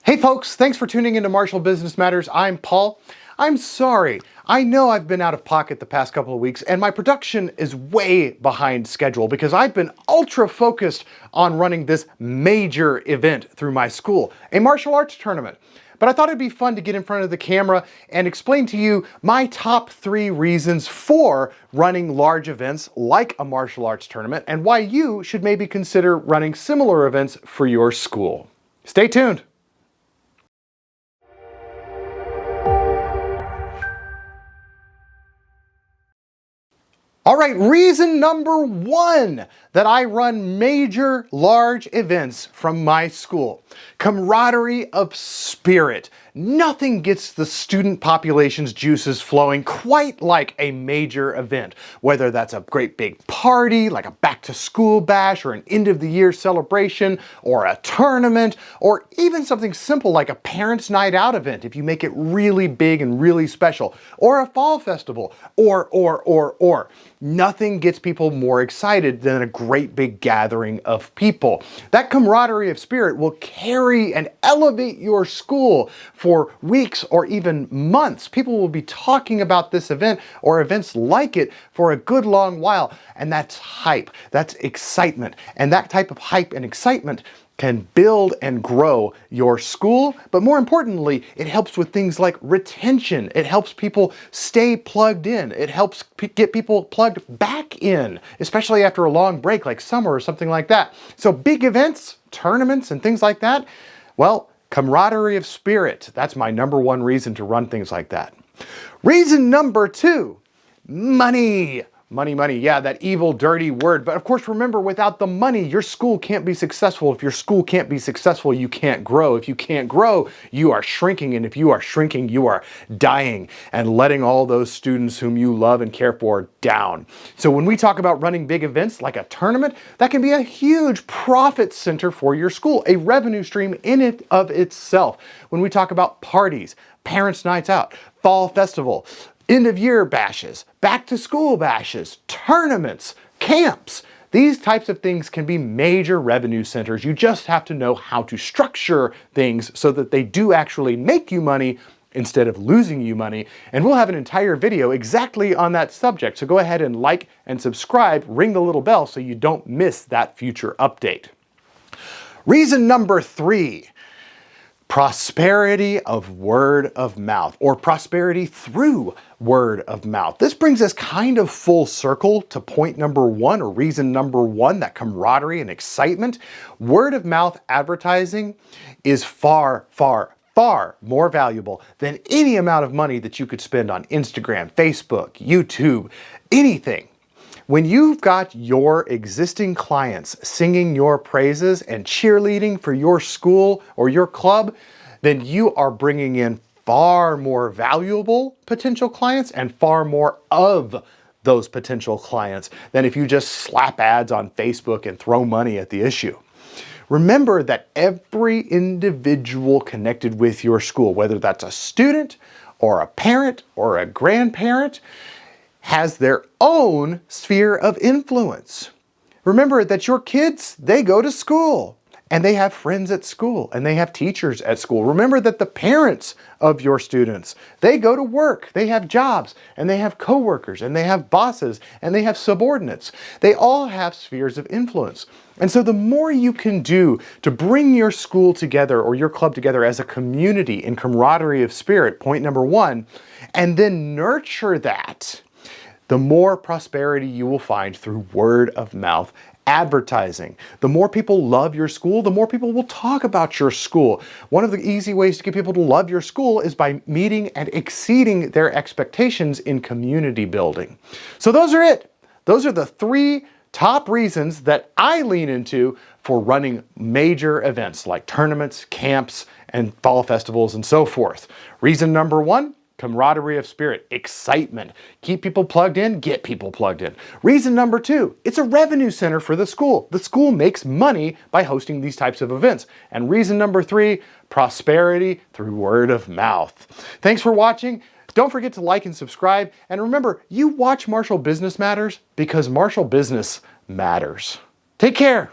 Hey folks, thanks for tuning into Marshall Business Matters. I'm Paul. I'm sorry. I know I've been out of pocket the past couple of weeks and my production is way behind schedule because I've been ultra focused on running this major event through my school, a martial arts tournament. But I thought it'd be fun to get in front of the camera and explain to you my top 3 reasons for running large events like a martial arts tournament and why you should maybe consider running similar events for your school. Stay tuned. All right, reason number 1 that I run major, large events from my school. Camaraderie of spirit. Nothing gets the student population's juices flowing quite like a major event. Whether that's a great big party, like a back-to-school bash, or an end-of-the-year celebration, or a tournament, or even something simple like a parents' night out event if you make it really big and really special, or a fall festival, or. Nothing gets people more excited than a great big gathering of people. That camaraderie of spirit will carry and elevate your school for weeks or even months. People will be talking about this event or events like it for a good long while. And that's hype. That's excitement. And that type of hype and excitement can build and grow your school, but more importantly, it helps with things like retention. It helps people stay plugged in. It helps get people plugged back in, especially after a long break like summer or something like that. So big events, tournaments, and things like that, well, camaraderie of spirit. That's my number 1 reason to run things like that. Reason number 2, money. Money, yeah, that evil, dirty word. But of course, remember, without the money, your school can't be successful. If your school can't be successful, you can't grow. If you can't grow, you are shrinking. And if you are shrinking, you are dying and letting all those students whom you love and care for down. So when we talk about running big events like a tournament, that can be a huge profit center for your school, a revenue stream in it of itself. When we talk about parties, parents' nights out, fall festival, end-of-year bashes, back-to-school bashes, tournaments, camps. These types of things can be major revenue centers. You just have to know how to structure things so that they do actually make you money instead of losing you money. And we'll have an entire video exactly on that subject. So go ahead and like and subscribe, ring the little bell so you don't miss that future update. Reason number 3. Prosperity of word of mouth, or prosperity through word of mouth. This brings us kind of full circle to point number 1, or reason number 1, that camaraderie and excitement. Word of mouth advertising is far more valuable than any amount of money that you could spend on Instagram, Facebook, YouTube, anything. When you've got your existing clients singing your praises and cheerleading for your school or your club, then you are bringing in far more valuable potential clients and far more of those potential clients than if you just slap ads on Facebook and throw money at the issue. Remember that every individual connected with your school, whether that's a student or a parent or a grandparent, has their own sphere of influence. Remember that your kids, they go to school and they have friends at school and they have teachers at school. Remember that the parents of your students, they go to work, they have jobs and they have coworkers and they have bosses and they have subordinates. They all have spheres of influence. And so the more you can do to bring your school together or your club together as a community in camaraderie of spirit, point number 1, and then nurture that, the more prosperity you will find through word of mouth advertising. The more people love your school, the more people will talk about your school. One of the easy ways to get people to love your school is by meeting and exceeding their expectations in community building. So those are it. Those are the 3 top reasons that I lean into for running major events like tournaments, camps, and fall festivals and so forth. Reason number 1, camaraderie of spirit, excitement. Keep people plugged in, get people plugged in. Reason number 2, it's a revenue center for the school. The school makes money by hosting these types of events. And reason number 3, prosperity through word of mouth. Thanks for watching. Don't forget to like and subscribe. And remember, you watch Marshall Business Matters because Marshall Business matters. Take care.